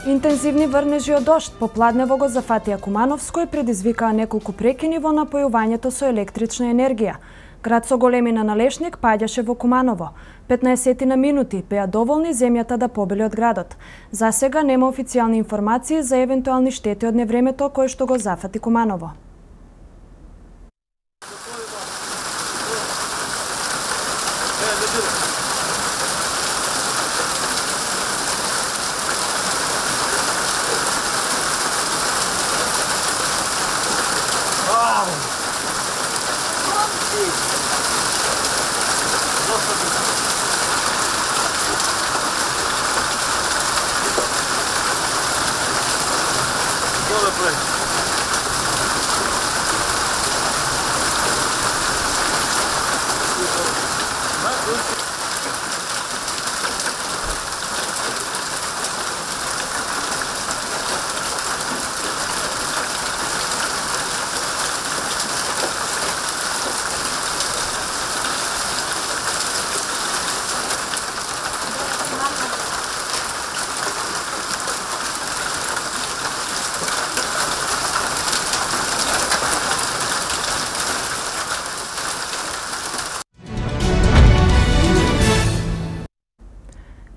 Интензивни врнежи од дожд попладнево го зафатија Кумановско и предизвикаа неколку прекини во напојувањето со електрична енергија. Град со големина на лешник паѓаше во Куманово. 15 на минути беа доволни земјата да побели од градот. За сега нема официјални информации за евентуални штети од невремето кое што го зафати Куманово.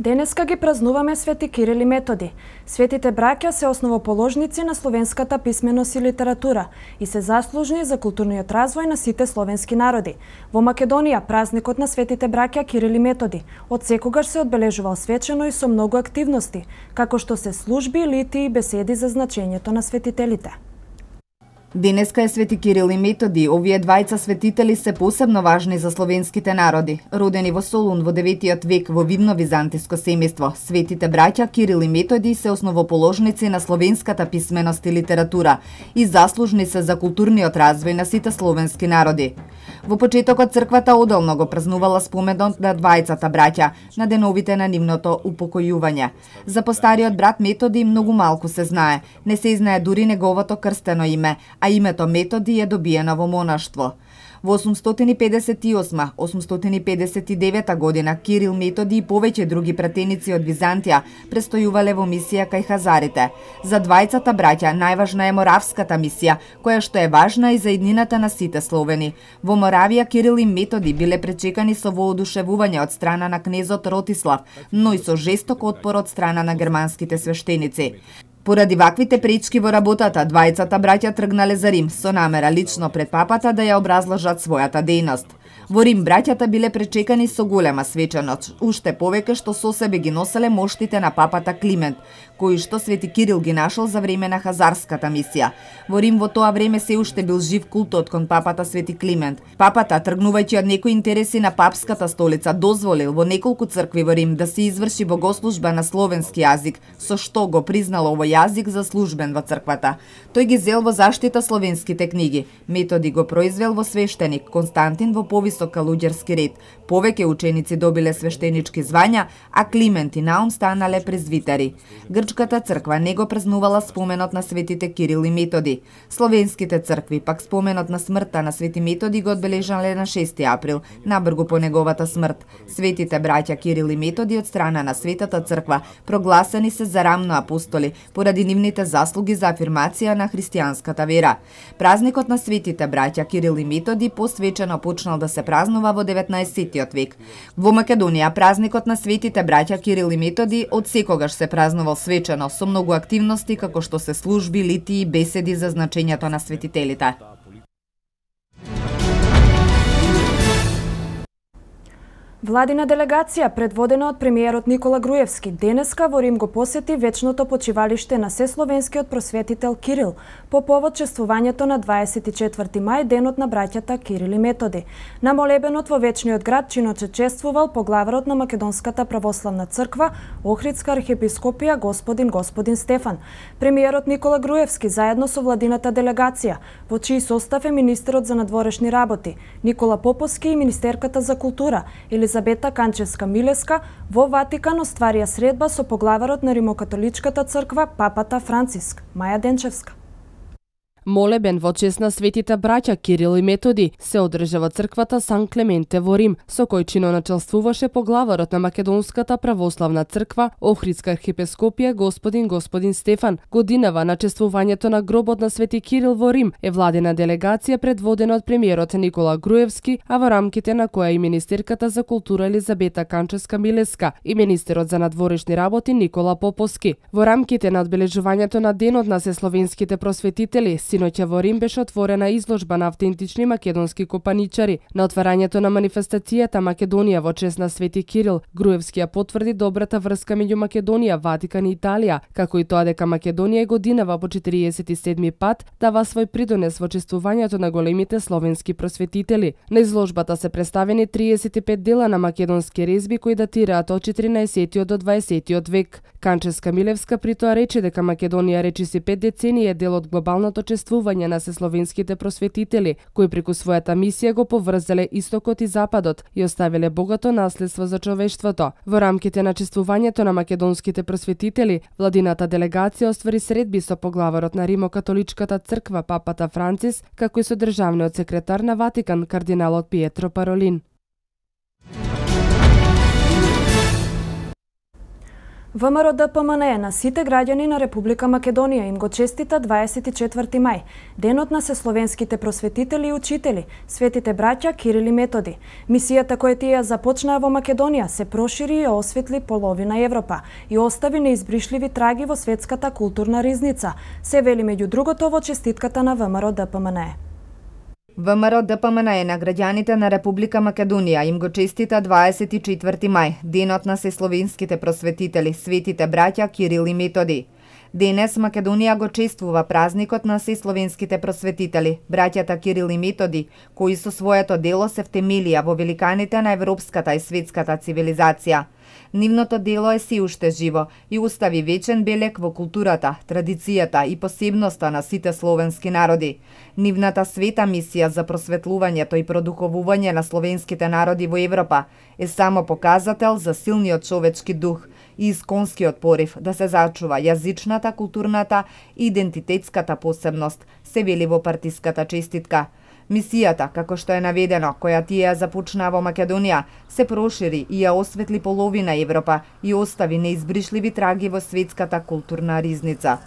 Денеска ги празнуваме Свети Кирил и Методи. Светите браќа се основоположници на словенската писменост и литература и се заслужни за културниот развој на сите словенски народи. Во Македонија празникот на Светите браќа Кирил и Методи одсекогаш се одбележувал свечено и со многу активности, како што се служби, литии и беседи за значењето на светителите. Денеска е Свети Кирил и Методи. Овие двајца светители се посебно важни за словенските народи. Родени во Солун во 9 век во видно византиско семејство, светите браќа Кирил и Методи се основоположници на словенската писменост и литература и заслужни се за културниот развој на сите словенски народи. Во почетокот црквата одолно го празнувала споменот на двајцата браќа на деновите на нивното упокојување. За постариот брат Методи многу малку се знае, не се знае дури неговото крстено име, а името Методи е добиено во монаштво. Во 858-859 година Кирил, Методи и повеќе други пратеници од Византија престојувале во мисија кај хазарите. За двајцата браќа најважна е моравската мисија, која што е важна и за иднината на сите словени. Во Моравија Кирил и Методи биле пречекани со воодушевување од страна на кнезот Ротислав, но и со жесток отпор од страна на германските свештеници. Поради ваквите пречки во работата, двајцата браќа тргнале за Рим со намера лично пред папата да ја образложат својата дејност. Во Рим браќата биле пречекани со голема свеченост, уште повеќе што со себе ги носеле моштите на папата Климент, кои што Свети Кирил ги нашол за време на хазарската мисија. Во Рим во тоа време се уште бил жив култот кон папата Свети Климент. Папата, тргнувајќи од некои интереси на папската столица, дозволил во неколку цркви во Рим да се изврши богослужба на словенски јазик, со што го признал овој јазик за службен во црквата. Тој ги зел во заштита словенските книги. Методи го произвел во свештеник, Константин во повисок калуѓерски ред. Повеќе ученици добиле свештенички звања, а Климент и Наум станале презвитери. Грчката црква не го празнувала споменот на светите Кирил и Методи. Словенските цркви пак споменот на смртта на Свети Методи го одбележале на 6 април, набргу по неговата смрт. Светите браќа Кирил и Методи од страна на Светата црква прогласени се за рамно апостоли поради нивните заслуги за афирмација на христијанската вера. Празникот на светите браќа Кирил и Методи посвечено почнал да се празнува во 19 век. Во Македонија празникот на светите браќа Кирил и Методи од секогаш се празнувал свечено со многу активности како што се служби, литии и беседи за значењето на светителите. Владина делегација, предводена од премиерот Никола Груевски, денеска во Рим го посети вечното почивалиште на сесловенскиот просветител Кирил по повод чествувањето на 24 мај, денот на браќата Кирил и Методи. На молебенот во вечниот град чиноче чествувал поглаварот на Македонската православна црква, Охридска архиепископија господин Стефан. Премиерот Никола Груевски заедно со владината делегација, во чиј состав е министерот за надворешни работи, Никола Поповски и министерката за култура, Елизабета Канчевска-Милеска, во Ватикан остварија средба со поглаварот на Римокатоличката црква, папата Франциск, Маја Денчевска. Молебен во чест на светите браќа Кирил и Методи се одржа во црквата Сан Клементе во Рим, со кој чиноначелствуваше поглаварот на Македонската православна црква, Охридска архиепископија господин Стефан. Годинава на чествувањето на гробот на Свети Кирил во Рим е владина делегација предводена од премиерот Никола Груевски, а во рамките на која и министерката за култура Елизабета Канчевска-Милеска и министерот за надворешни работи Никола Поповски. Во рамките на одбележувањето на денот на сесловенските просветители, синоќа во Рим беше отворена изложба на автентични македонски копаничари. На отварањето на манифестацијата Македонија во чест на Свети Кирил, Груевски ја потврди добрата врска меѓу Македонија, Ватикан и Италија, како и тоа дека Македонија годинава по 47 пат дава свој придонес во чествувањето на големите словенски просветители. На изложбата се представени 35 дела на македонски резби кои датираат од 14 до 20 век. Канчевска-Милевска при тоа рече дека Македонија речиси 5 децении е дел од глобалното чествување на сесловенските просветители, кои преку својата мисија го поврзеле истокот и западот и оставиле богато наследство за човештвото. Во рамките на чествувањето на македонските просветители, владината делегација оствари средби со поглаварот на Римокатоличката црква папата Францис, како и со државниот секретар на Ватикан кардиналот Пиетро Паролин. ВМРО ДПМНЕ на сите граѓани на Република Македонија им го честита 24 мај, денот на сесловенските просветители и учители, светите браќа Кирил и Методи. Мисијата која тие започнаа во Македонија се прошири и осветли половина Европа и остави неизбришливи траги во светската културна ризница, се вели меѓу другото во честитката на ВМРО ДПМНЕ. ВМРО ДПМНЕ на граѓаните на Република Македонија им го честита 24 мај, денот на сесловенските просветители, светите браќа Кирил и Методи. Денес Македонија го чествува празникот на сесловенските просветители, браќата Кирил и Методи, кои со своето дело се втемелија во великаните на европската и светската цивилизација. Нивното дело е си уште живо и остави вечен белег во културата, традицијата и посебноста на сите словенски народи. Нивната света мисија за просветлувањето и продуховување на словенските народи во Европа е само показател за силниот човечки дух и исконскиот порив да се зачува јазичната, културната и идентитетската посебност, се вели во партиската честитка. Мисијата, како што е наведено, која тие започнаа во Македонија, се прошири и ја осветли половина Европа и остави неизбришливи траги во светската културна ризница.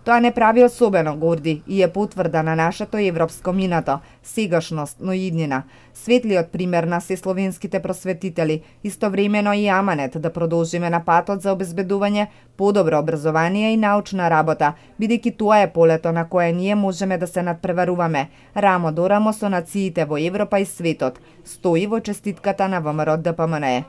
Тоа не прави особено горди и е потврда на нашето европско минато, сегашност, но и иднина. Светлиот пример на сесловенските просветители, истовремено и аманет да продолжиме на патот за обезбедување подобро образование и научна работа, бидејќи тоа е полето на кое ние можеме да се надпреваруваме, рамо до рамо со нациите во Европа и светот, стои во честитката на ВМРО ДПМНЕ.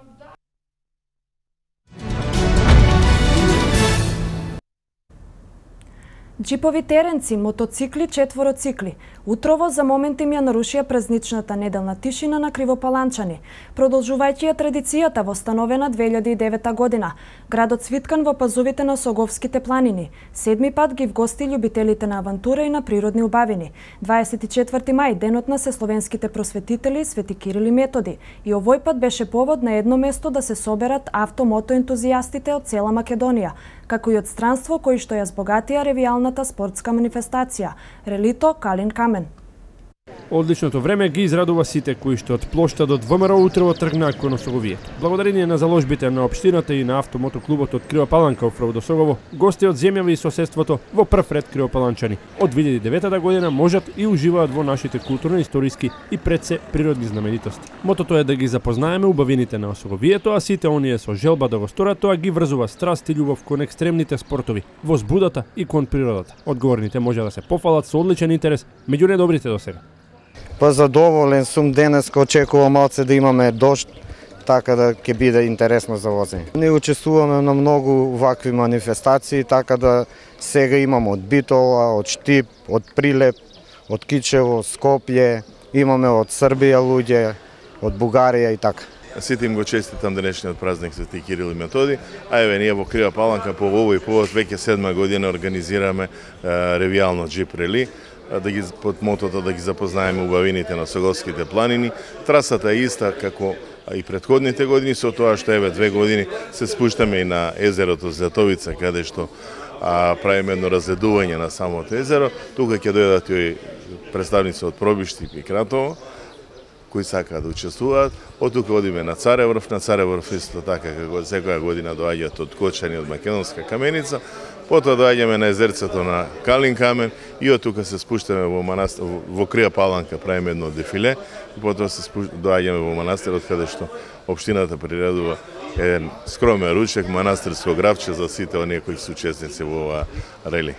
Джипови теренци, мотоцикли, четвороцикли. Утрово за момент им ја нарушија празничната неделна тишина на кривопаланчани. Продолжувајќи ја традицијата востановена 2009 година, градот свиткан во пазовите на Соговските планини. Седми пат ги вгости љубителите на авантура и на природни убавини. 24 мај, денот на сесловенските просветители Свети Кирил и Методи. И овој пат беше повод на едно место да се соберат авто-мото ентузијастите од цела Македонија, како и од странство кои што ја збогатија ревијалната спортска манифестација Релито Калин Камен. Одличното време ги израдува сите кои што од плоштадот ВМРО утрово тргнаа кон Соговието. Благодарение на заложбите на општината и на автомотоклубот од Кривопаланка во Фродосогово, гости од земјава и соседството во прв ред кривопаланчани од 2009 година можат и уживаат во нашите културно историски и пред се природни знаменитости. Мотото е да ги запознаеме убавините на Соговието, а сите оние со желба да го сторат тоа ги врзува страст и љубов кон екстремните спортови, возбудата и кон природата. Одговорните може да се пофалат со одличен интерес меѓу недобрите досега. Па задоволен сум, денеска очекувам малце да имаме дожд, така да ќе биде интересно за возење. Ние учествуваме на многу вакви манифестации, така да сега имаме од Битола, од Штип, од Прилеп, од Кичево, Скопје, имаме од Србија луѓе, од Бугарија и така. Сите им го честитам денешниот празник Свети Кирил и Методи, а еве ние во Кривопаланка по овој повод веќе 7 година организираме ревијално джип рели, да ги под мотото да ги запознаеме убавините на Соговските планини. Трасата е иста како и предходните години, со тоа што еве 2 години се спуштаме и на езерото Златовица, каде што правиме едно разледување на самото езеро. Тука ќе дојдат и представници од Пробишти и Кратово, кои сакаат да учествуваат. Од тука одиме на Цареврв, исто така како секоја година доаѓаат од Кочани, од Македонска каменица, потоа доаѓаме на езерцето на Калин камен и од тука се спуштаме во Крија Паланка, правиме едно дефиле и потоа се доаѓаме во манастирот каде што општината приредува еден скромен ручек, манастирско гравче за сите оние кои се учесници во оваа рели.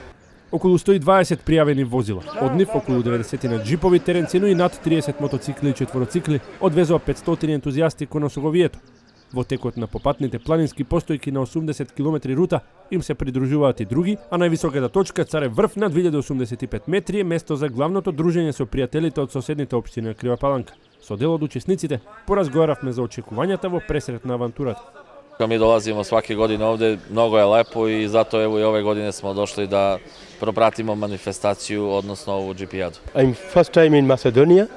Околу 120 пријавени возила, од нив околу 90 на джипови теренци, но и над 30 мотоцикли и четвороцикли одвезува 500 ентузијасти кон Осоговието. Во текот на попатните планински постојки на 80 км рута им се придружуваат и други, а највисоката точка Царев врв на 2085 метри е место за главното дружење со пријателите од соседните општини на Крива Паланка. Со дел од учесниците поразговаравме за очекувањата во пресрет на авантурата. Mi dolazimo svake godine ovde, mnogo je lepo i zato evo i ove godine smo došli da propratimo manifestaciju, odnosno ovu GP-adu. I'm first time in Macedonia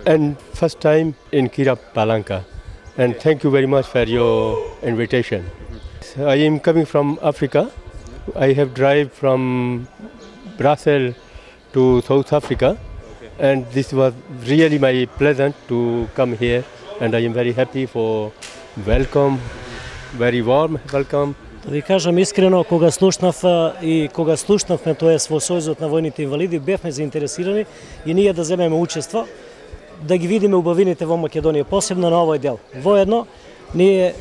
and first time in Krija Palanka. And thank you very much for your invitation. I am coming from Africa. I have drive from Brussels to South Africa. And this was really my pleasant to come here. And I am very happy for welcome. Very warm welcome. Да ви кажам искрено, кога слушнавме тоа во Сојузот на војните инвалиди, бевме заинтересирани и ние да земеме учество, да ги видиме убавините во Македонија, посебно на овој дел. Воедно, ние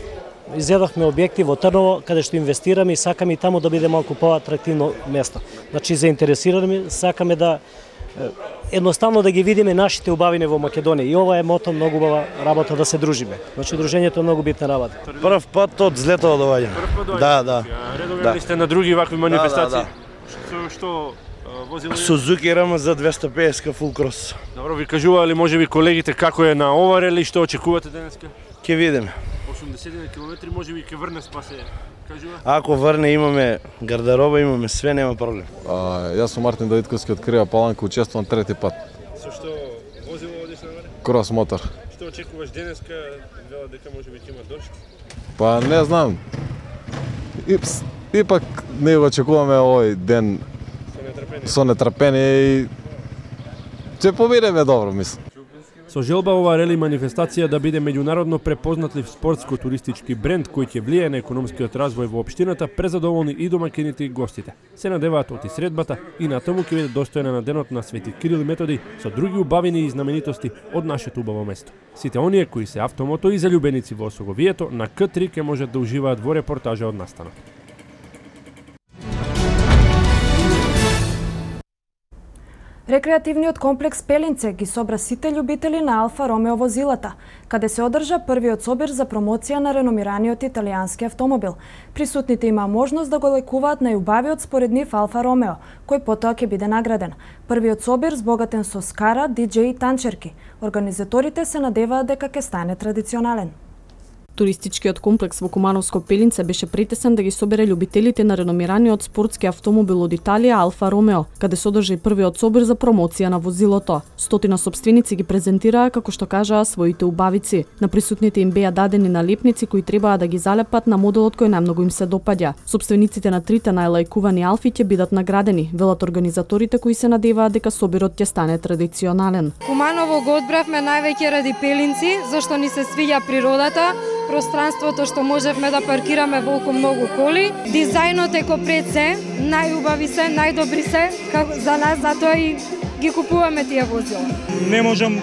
изедохме објекти во Трново, каде што инвестираме и сакаме и таму да биде малку поатрактивно место. Значи, заинтересирани, сакаме да едноставно да ги видиме нашите убавини во Македонија. И ова е мото многу убава работа да се дружиме. Значи дружењето е многу битна работа. Прв пат од Злетово доаѓаме. Да. Редовно ли сте на други вакви манифестации? Што возило? Сузуки Рама за 250 фул крос. Добро, ви кажувале можеби колегите како е на ова рели, што очекувате денеска? Ќе видиме. 80 километри можеби ќе врне спасе. Ако врне, имаме гардероба, имаме све, нема проблем. Јас сум Мартин Давидковски од Крија Паланка, учествувам трети пат. Со што возило одиш на варе? Крос мотор. Што очекуваш денеска, вела дека можеби ќе има дожд? Па не знам. Ипак не го очекуваме овој ден со нетрпение и ќе победиме добро, мислам. Со желба ова рели манифестација да биде меѓународно препознатлив спортско-туристички бренд кој ќе влијае на економскиот развој во општината, презадоволни и домакините и гостите. Се надеваат од средбата и натаму ќе биде достојна на денот на Свети Кирил и Методи со други убавини и знаменитости од нашето убаво место. Сите оние кои се автомото и заљубеници во Осоговието на К3 ќе можат да уживаат во репортажа од настанот. Рекреативниот комплекс Пелинце ги собра сите љубители на Алфа Ромео возилата, каде се одржа првиот собир за промоција на реномираниот италијански автомобил. Присутните има можност да го лекуваат најубавиот според нив Алфа Ромео, кој потоа ќе биде награден. Првиот собир збогатен со скара, диџеј и танчерки. Организаторите се надеваат дека ќе стане традиционален. Туристичкиот комплекс во Кумановско Пелинце беше притесен да ги собере љубителите на реномираниот спортски автомобил од Италија Алфа Ромео, каде се одржа и првиот собир за промоција на возилото. Стотина сопственици ги презентираа, како што кажаа, своите убавици. На присутните им беа дадени налепници кои требаа да ги залепат на моделот кој најмногу им се допаѓа. Сопствениците на трите најлајкувани Алфи ќе бидат наградени, велат организаторите кои се надеваат дека собирот ќе стане традиционален. Куманово го одбравме највеќе ради Пелинци, зашто ни се свиѓа природата, пространството што можевме да паркираме волку многу коли. Дизајнот е ко пред се, најубави се, најдобри се, за нас, затоа и ги купуваме тие возила. Не можам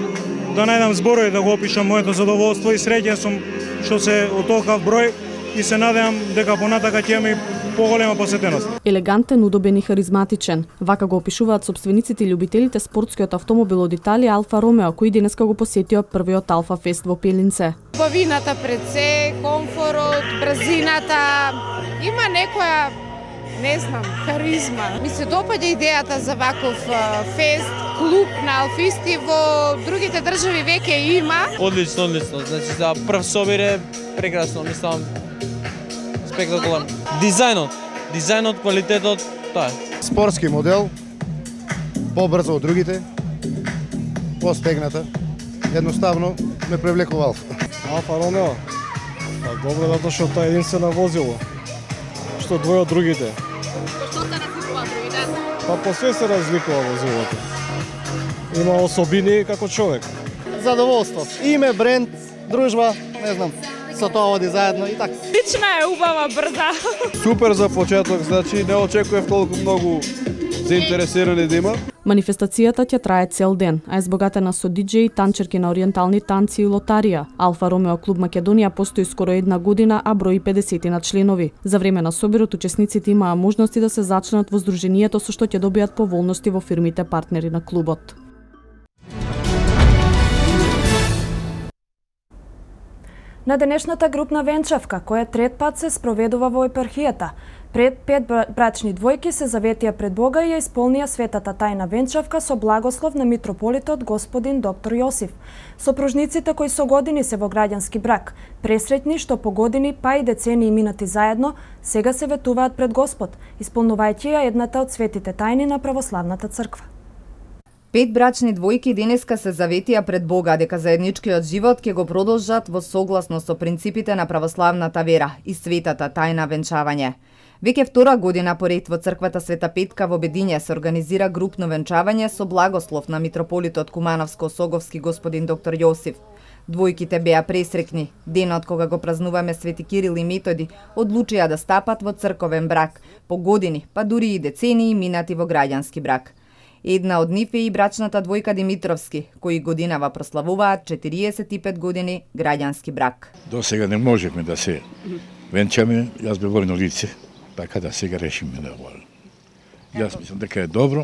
да најдам зборови да го опишам моето задоволство и среќен сум што се од толков број и се надевам дека понатака ќе имаме поголема посетеност. Елегантен, удобен и харизматичен. Вака го опишуваат сопствениците и љубителите спортскиот автомобил од Италија Алфа Ромео, кои денеска го посетио првиот Алфа Фест во Пелинце. Убавината пред се, комфорот, брзината, има некоја, не знам, харизма. Ми се допаѓа идејата за ваков фест, клуб на алфисти во другите држави веќе има. Одлично. Значи за прв собир е прекрасно, мислам, спектакуларно. Дизајнот, квалитетот, тоа е. Спортски модел, побрзо од другите, постегната. Едноставно ме привлекува Алфа. Алфа Ромео, добро затоа што тоа е единствено возило, што двој од другите. Па по све се разликува во животот. Има особини како човек. Задоволство. Име, бренд, дружба, не знам, со тоа оди заедно и така. Лична е убава, брза. Супер за почеток, значи не очекував толку многу заинтересирани да има. Манифестацијата ќе трае цел ден, а е збогатена со диџеи, танчерки на ориентални танци и лотарија. Алфа Ромео клуб Македонија постои скоро 1 година, а брои 50 на членови. За време на собирот учесниците имаа можности да се зачленат во здруженијето со што ќе добијат поволности во фирмите партнери на клубот. На денешната групна венчавка, која трет пат се спроведува во епархијата, пред 5 брачни двојки се заветија пред Бога и ја исполнија светата тајна венчавка со благослов на митрополитот господин доктор Јосиф. Сопружниците кои со години се во граѓански брак, пресреќни што по години па и децении минати заедно, сега се ветуваат пред Господ, исполнувајќи ја едната од светите тајни на православната црква. 5 брачни двојки денеска се заветија пред Бога дека заедничкиот живот ќе го продолжат во согласно со принципите на православната вера и светата тајна венчавање. Веќе втора година поред во црквата Света Петка во Бедиње се организира групно венчавање со благослов на митрополитот Кумановско-Соговски господин доктор Јосиф. Двојките беа пресрекни. Денот кога го празнуваме Свети Кирил и Методи, одлучија да стапат во црковен брак, по години, па дури и децении минати во граѓански брак. Една од нив е и брачната двојка Димитровски, кои годинава прославуваат 45 години граѓански брак. До сега не можевме да се венчаме, јас бе војно лице, така да сега решиме да го. Јас мислам дека е добро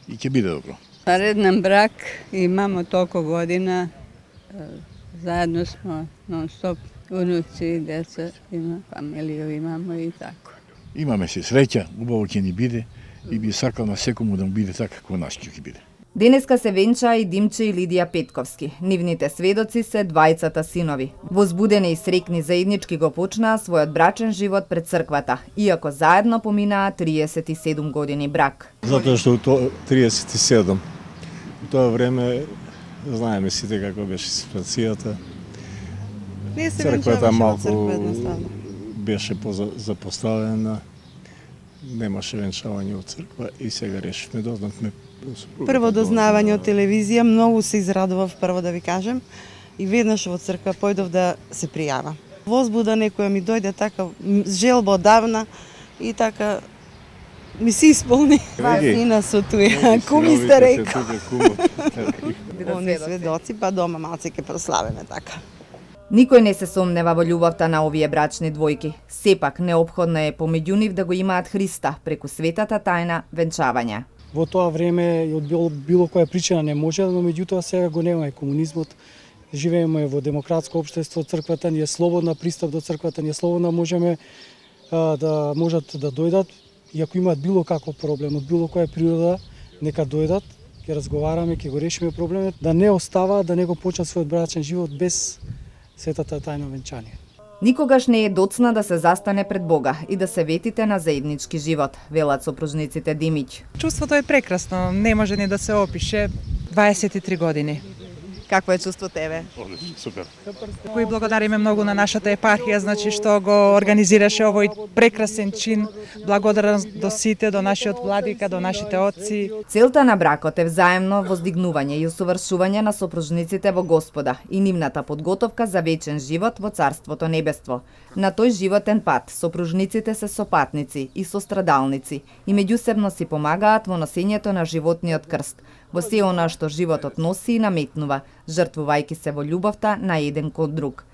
и ќе биде добро. Реден брак, имамо толку година, заедно смо нон-стоп, унуци, деца, има фамилија, имамо и тако. Имаме се среќа, убаво ќе ни биде, и би сакал на секому да му биде така како нас ќе биде. Денеска се венчаа и Димче и Лидија Петковски. Нивните сведоци се двајцата синови. Возбудени и срекни заеднички го почнаа својот брачен живот пред црквата, иако заедно поминаа 37 години брак. Затоа што 37. У тоа време знаеме сите како беше ситуацијата. Црквата малку беше позапоставена. Немаше венчавање од црква и сега решивме да однатме. Прво дознавање од телевизија, многу се израдував, прво да ви кажем, и веднаш во црква појдов да се пријава. Возбуда некоја ми дојде така, желба одавна и така ми се исполни. Сина со туја, куми сте рекол. Они сведоци, па дома малце ќе прославиме така. Никој не се сомнева во љубовта на овие брачни двојки. Сепак неопходно е помеѓу нив да го имаат Христа преку светата тајна венчавање. Во тоа време и од било која причина не може, но меѓутоа сега го нема и комунизмот. Живееме во демократско општество, црквата ни е слободна, пристап до црквата ни е слободна, можеме да можат да дојдат и ако имаат било каков проблем од било која природа, нека дојдат, ќе разговараме, ќе го решиме проблемот, да не оставаат, да не го почнат својот брачен живот без светата тајна венчање. Никогаш не е доцна да се застане пред Бога и да се ветите на заеднички живот, велат сопружниците Димиќ. Чувството е прекрасно, не може ни да се опише. 23 години. Какво е чувство тебе? Одлично, супер. Кои благодариме многу на нашата епархија, значи што го организираше овој прекрасен чин. Благодарам до сите, до нашиот владика, до нашите отци. Целта на бракот е взаемно воздигнување и усовршување на сопружниците во Господа и нивната подготовка за вечен живот во Царството Небество. На тој животен пат сопружниците се сопатници и сострадалници и меѓусебно си помагаат во носењето на животниот крст, во се она што животот носи и наметнува, жртвувајќи се во љубовта на еден кон друг.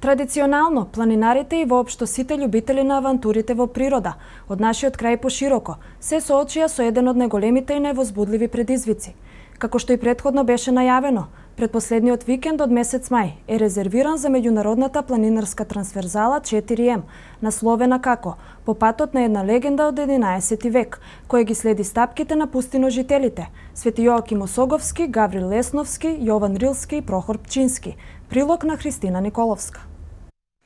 Традиционално, планинарите и воопшто сите љубители на авантурите во природа, од нашиот крај пошироко, се соочија со еден од најголемите и највозбудливи предизвици. Како што и претходно беше најавено, предпоследниот викенд од месец мај е резервиран за меѓународната планинарска трансферзала 4M, насловена како «По патот на една легенда од 11 век», која ги следи стапките на пустиножителите Свети Јоаким Осоговски, Гаврил Лесновски, Јован Рилски и Прохор Пчински. Прилог на Христина Николовска.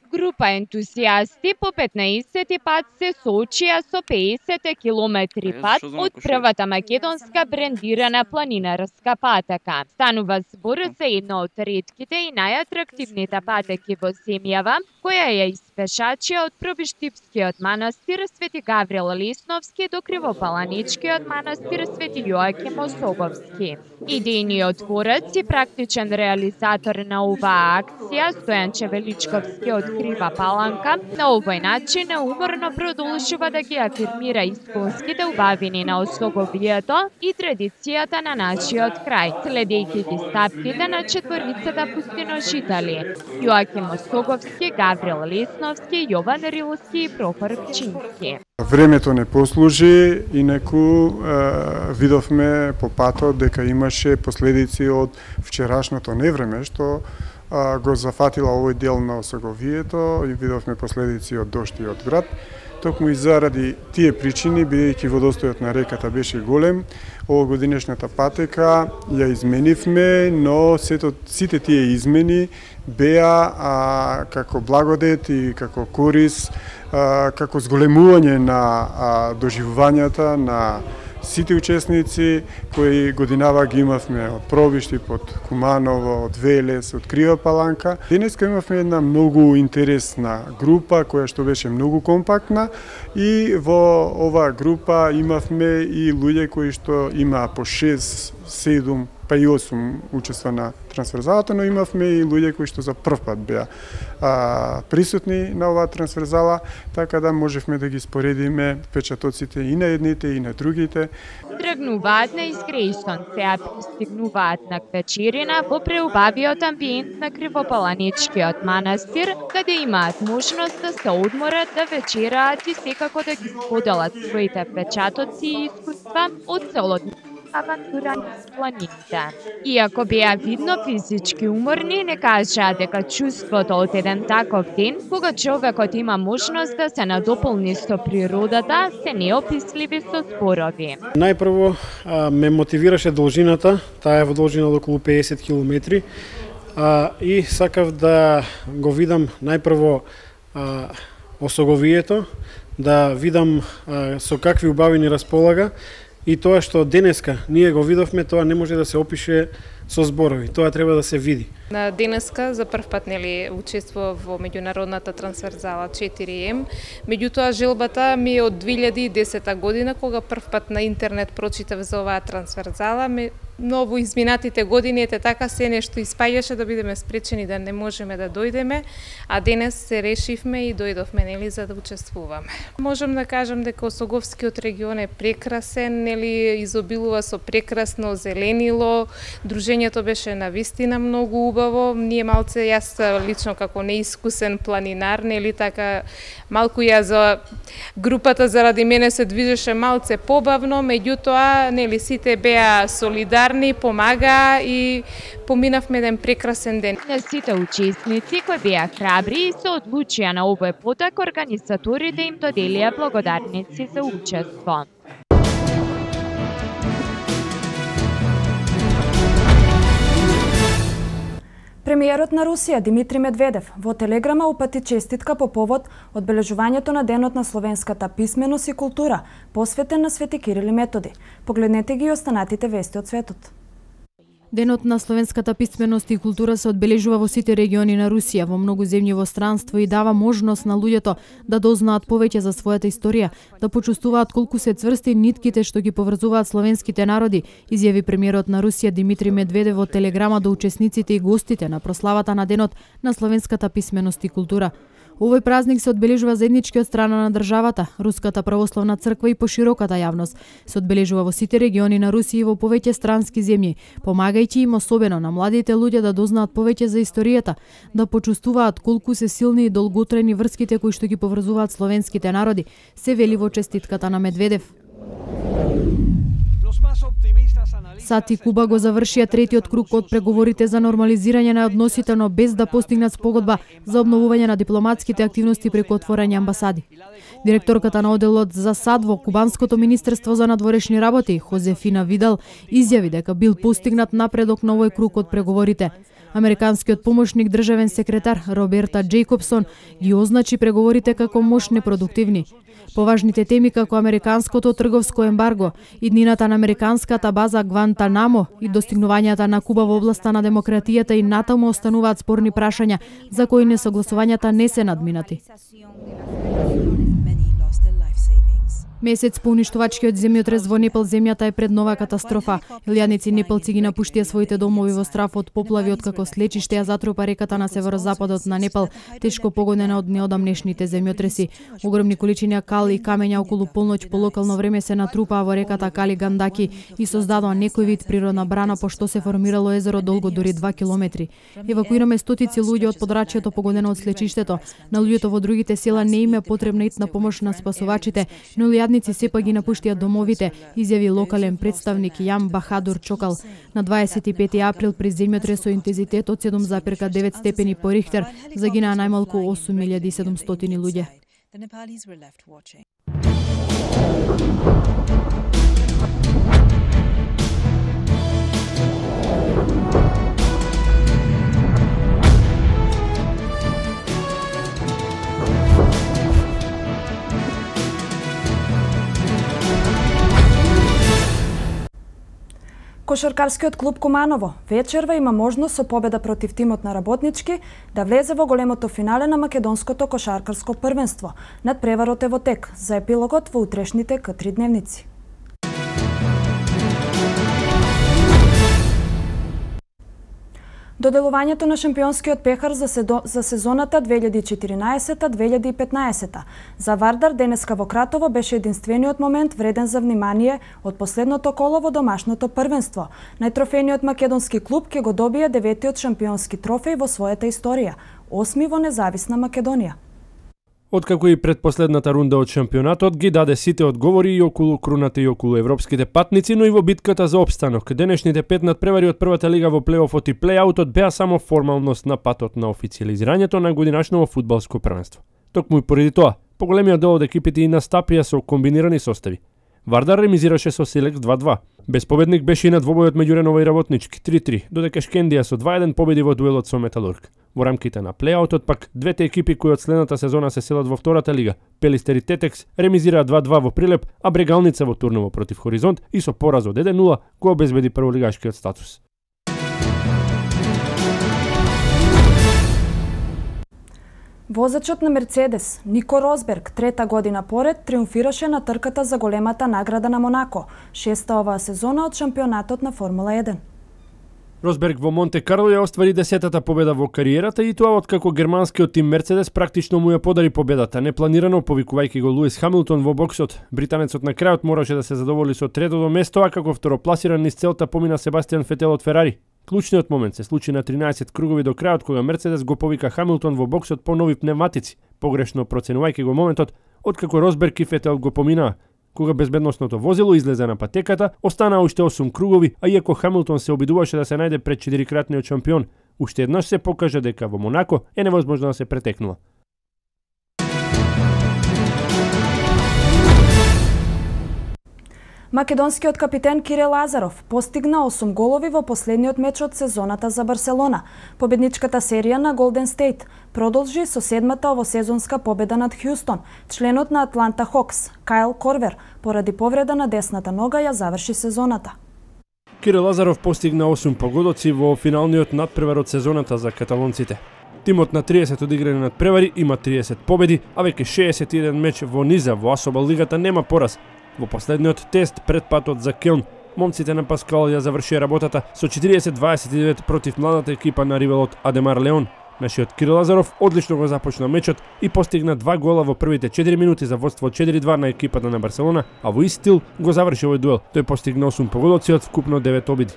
Група ентусијасти по 15 пат се соочија со 50 километри пат од првата македонска брендирана планинарска патека. Станува збор за една од ретките и најатрактивните патеки во земјава, која ја пешачи од Пробиштипскиот манастир Свети Гаврил Лесновски до Кривопаланичкиот манастир Свети Јоаким Осоговски. Идејниот творац и практичен реализатор на оваа акција, Стојан Чевеличковски од Крива Паланка, на овој начин уморно продолжува да ги афирмира исконските убавини на Осоговието и традицијата на нашиот крај, следејќи ги стапките на четворицата пустиножители Јоаким Осоговски, Гаврил Лесновски, Јован Рилски и Прохор Пчински. Времето не послужи, инаку видовме по патот дека имаше последици од вчерашното невреме, што го зафатила овој дел на Осоговието и видовме последици од дожд и од град. Токму и заради тие причини, бидејќи водостојот на реката беше голем, овогодинешната патека ја изменивме, но сите тие измени беа како благодет и како корис, како зголемување на доживувањата на сите учесници кои годинава ги имавме од Пробиштип, од Куманово, од Велес, од Крива Паланка. Денеска имавме една многу интересна група која што беше многу компактна и во оваа група имавме и луѓе кои што имаа по 6, 7 па и 8 учества на трансверзалата, но имавме и луѓе кои што за прв пат беа присутни на оваа трансверзала, така да можевме да ги споредиме впечатоците и на едните и на другите. Тргнуваат на изгрејсон, сега пристигнуваат на вечерина во преубавиот амбиент на Кривопаланичкиот манастир, каде имаат можност да се одморат, да вечераат и секако да ги споделат своите впечатоци и искуства од целото авантура низ планините. Иако беа видно физички уморни, не кажаа дека чувството од еден таков ден, кога човекот има можност да се надополни со природата, се неописливи со зборови. Најпрво ме мотивираше должината, таа е во должина од околу 50 километри, и сакав да го видам најпрво Осоговието, да видам со какви убавини располага, и тоа што денеска ние го видовме, тоа не може да се опише со зборови, тоа треба да се види. На денеска за прв пат учествував во меѓународната трансверзала 4M, меѓутоа желбата ми е од 2010 година, кога прв пат на интернет прочитав за оваа трансверзала, но во изминатите години така се нешто испаѓаше да бидеме спречени да не можеме да дојдеме, а денес се решивме и дојдовме за да учествуваме. Можам да кажам дека Осоговскиот регион е прекрасен, изобилува со прекрасно зеленило, дружењето беше навистина многу убаво. Ние малце, јас лично како неискусен планинар, така малку ја за групата заради мене се движеше малце побавно, меѓутоа сите беа солидарни, помага и поминавме еден прекрасен ден. На сите учесници кои беа храбри и се одлучија на овој потек, организаторите им доделија благодарници за учество. Премиерот на Русија Димитри Медведев во телеграма упати честитка по повод одбележувањето на Денот на словенската писменост и култура, посветен на Свети Кирил и Методи. Погледнете ги останатите вести од светот. Денот на словенската писменост и култура се одбележува во сите региони на Русија, во многу земји во странство и дава можност на луѓето да дознаат повеќе за својата историја, да почувствуваат колку се цврсти нитките што ги поврзуваат словенските народи, изјави премиерот на Русија Димитри Медведев во телеграма до учесниците и гостите на прославата на Денот на словенската писменост и култура. Овој празник се одбележува заеднички од страна на државата, Руската православна црква и пошироката јавност. Се одбележува во сите региони на Русија и во повеќе странски земји, помагајќи им особено на младите луѓе да дознаат повеќе за историјата, да почувствуваат колку се силни и долготрajни врските кои што ги поврзуваат словенските народи, се вели во честитката на Медведев. САД и Куба го завршија третиот круг од преговорите за нормализирање на односите, но без да постигнат спогодба за обновување на дипломатските активности преку отворање амбасади. Директорката на оделот за САД во Кубанското министерство за надворешни работи, Хозефина Видал, изјави дека бил постигнат напредок на овој круг од преговорите. Американскиот помошник државен секретар Роберта Джейкобсон ги означи преговорите како мощни продуктивни. Поважните теми како американското трговско ембарго, иднината на американската база Гвантанамо и достигнувањата на Куба во областа на демократијата и натаму остануваат спорни прашања за кои несогласувањата не се надминати. Месец по уништувачкиот земјотрес во Непал земјата е пред нова катастрофа. Илјадници непалци ги напуштија своите домови во страф од поплави откако слечиште ја затрупа реката на северозападот на Непал, тешко погодена од неодамнешните земјотреси. Огромни количини кал и камења околу полноќ по локално време се натрупаа во реката Кали Гандаки и создадоа некој вид природна брана по што се формирало езеро долго дури 2 километри. Евакуираме стотици луѓе од подрачјето погодено од слечиштето. На луѓето во другите села не им е потребна итна помош на спасувачите, но илјадници сепак ги напуштија домовите, изјави локален представник Јам Бахадур Чокал. На 25 април при земјотрес со интензитет од 7,9 степени по Рихтер загинаа најмалку 8700 луѓе. Кошаркарскиот клуб Куманово вечерва има можност со победа против тимот на Работнички да влезе во големото финале на македонското кошаркарско првенство. Надпреварот е во тек. За епилогот во утрешните К3 дневници. Доделувањето на шампионскиот пехар за сезоната 2014-2015. За Вардар денеска во Кратово беше единствениот момент вреден за внимание од последното коло во домашното првенство. Најтрофениот македонски клуб ќе го добие 9-тиот шампионски трофеј во својата историја, 8 во независна Македонија. Откако и предпоследната рунда од шампионатот ги даде сите одговори и околу круната и околу европските патници, но и во битката за опстанок. Денешните 5 надпревари од првата лига во плейофот и плейаутот беа само формалност на патот на официализирањето на годинашно фудбалско првенство. Токму и поради тоа, поголемиот дел од екипите и настапија со комбинирани состави. Вардар ремизираше со Селект 2-2. Безпобедник беше и на двобојот меѓу Ренова и Работнички 3-3, додека Шкендија со 2-1 победи во дуелот со Металург. Во рамките на плейаутот пак двете екипи кои од следната сезона се селат во втората лига, Пелистер и Тетекс, ремизираа 2-2 во Прилеп, а Брегалница во Турново против Хоризонт и со пораз од 1-0 го обезбеди прволигашкиот статус. Возачот на Мерцедес, Нико Росберг, трета година поред, триумфираше на трката за големата награда на Монако, шеста оваа сезона од шампионатот на Формула 1. Росберг во Монте Карло ја оствари 10-та победа во кариерата и тоа откако германскиот тим Мерцедес практично му ја подари победата, непланирано повикувајќи го Луис Хамилтон во боксот. Британецот на крајот мораше да се задоволи со третото место, а како второпласиран низ целта помина Себастијан Фетел од Ферари. Клучниот момент се случи на 13 кругови до крајот кога Мерцедес го повика Хамилтон во боксот по нови пневматици, погрешно проценувајќи го моментот откако Росберг и Фетел го поминаа. Кога безбедносното возило излезе на патеката, останаа уште 8 кругови, а иако Хамилтон се обидуваше да се најде пред 4-кратниот шампион, уште еднаш се покажа дека во Монако е невозможно да се претекнува. Македонскиот капитен Кирил Лазаров постигна 8 голови во последниот меч од сезоната за Барселона. Победничката серија на Голден Стейт продолжи со седмата овосезонска победа над Хјустон. Членот на Атланта Хокс, Кайл Корвер, поради повреда на десната нога ја заврши сезоната. Кирил Лазаров постигна 8 погодоци во финалниот надпревар од сезоната за каталонците. Тимот на 30 одиграни надпревари има 30 победи, а веќе 61 меч во низа во Асоба лигата нема пораз. Во последниот тест пред патот за Келн, момците на Паскал ја завршија работата со 40-29 против младата екипа на ривалот Адемар Леон. Нашиот Кирил Лазаров одлично го започна мечот и постигна 2 гола во првите 4 минути за водство од 4-2 на екипата на Барселона, а во ист стил го заврши овој дуел. Тој постигна 8 погодоци од вкупно 9 обиди.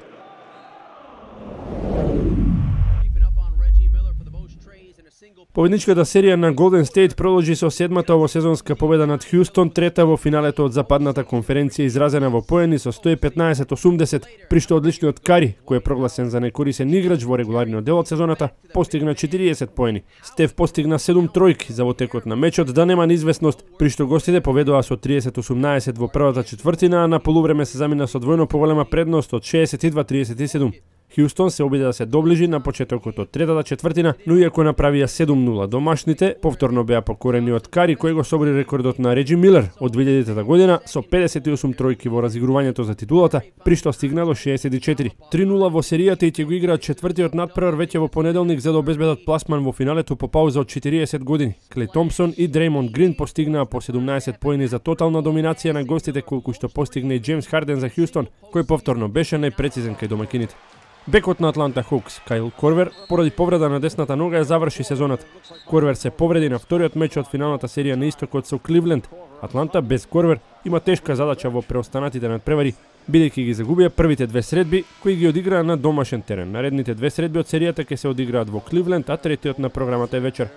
Победничката серија на Голден Стейт продолжи со седмата овосезонска победа над Хјустон, трета во финалето од западната конференција изразена во поени со 115-80, при што одличниот Кари, кој е прогласен за најкорисен играч во регуларниот дел од сезоната, постигна 40 поени. Стеф постигна 7 тројки за во текот на мечот, да нема неизвестност, при што гостите победоа со 30-18 во првата четвртина, а на полувреме се замина со двојно поголема предност од 62-37. Хјустон се обиде да се доближи на почетокот од третата четвртина, но иако направија 7-0 домашните, повторно беа покорени од Кари, кој го собри рекордот на Реджи Милер од 2000 година со 58 тројки во разигрувањето за титулата, при што стигна до 64. 3-0 во серијата и ќе го играат четвртиот надпревар веќе во понеделник за да обезбедат пласман во финалето по пауза од 40 години. Клей Томпсон и Дреймонд Грин постигнаа по 17 поени за тотална доминација на гостите, колку што постигна и Джеймс Харден за Хјустон, кој повторно беше најпрецизен кај домакините. Бекот на Атланта Хоукс, Кайл Корвер, поради повреда на десната нога ја заврши сезоната. Корвер се повреди на вториот меч од финалната серија на истокот со Кливленд. Атланта без Корвер има тешка задача во преостанатите надпревари, бидејќи ги загубија првите две средби кои ги одиграа на домашен терен. Наредните две средби од серијата ќе се одиграат во Кливленд, а третиот на програмата е вечер.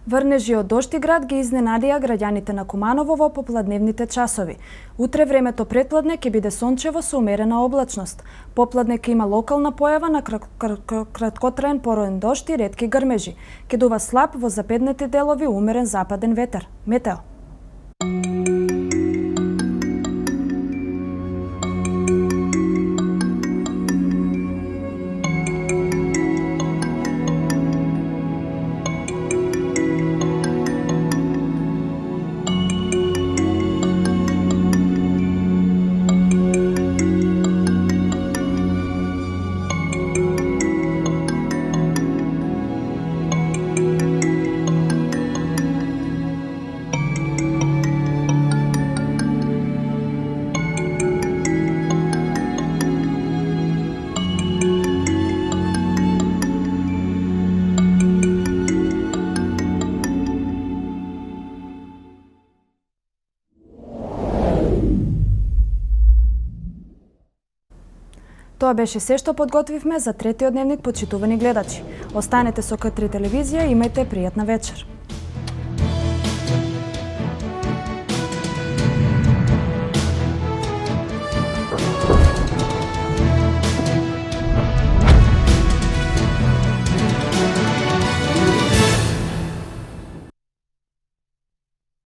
Врнежи од Доштиград ги изненадија граѓаните на Куманово во попладневните часови. Утре времето предпладне ќе биде сончево со умерена облачност. Попладне ќе има локална појава на краткотраен пороен дожд и ретки грмежи. Ќе дува слаб во западните делови умерен западен ветер. Метео. Тоа беше се што подготвивме за третиот дневник, почитувани гледачи. Останете со К3 телевизија и имајте пријатна вечер.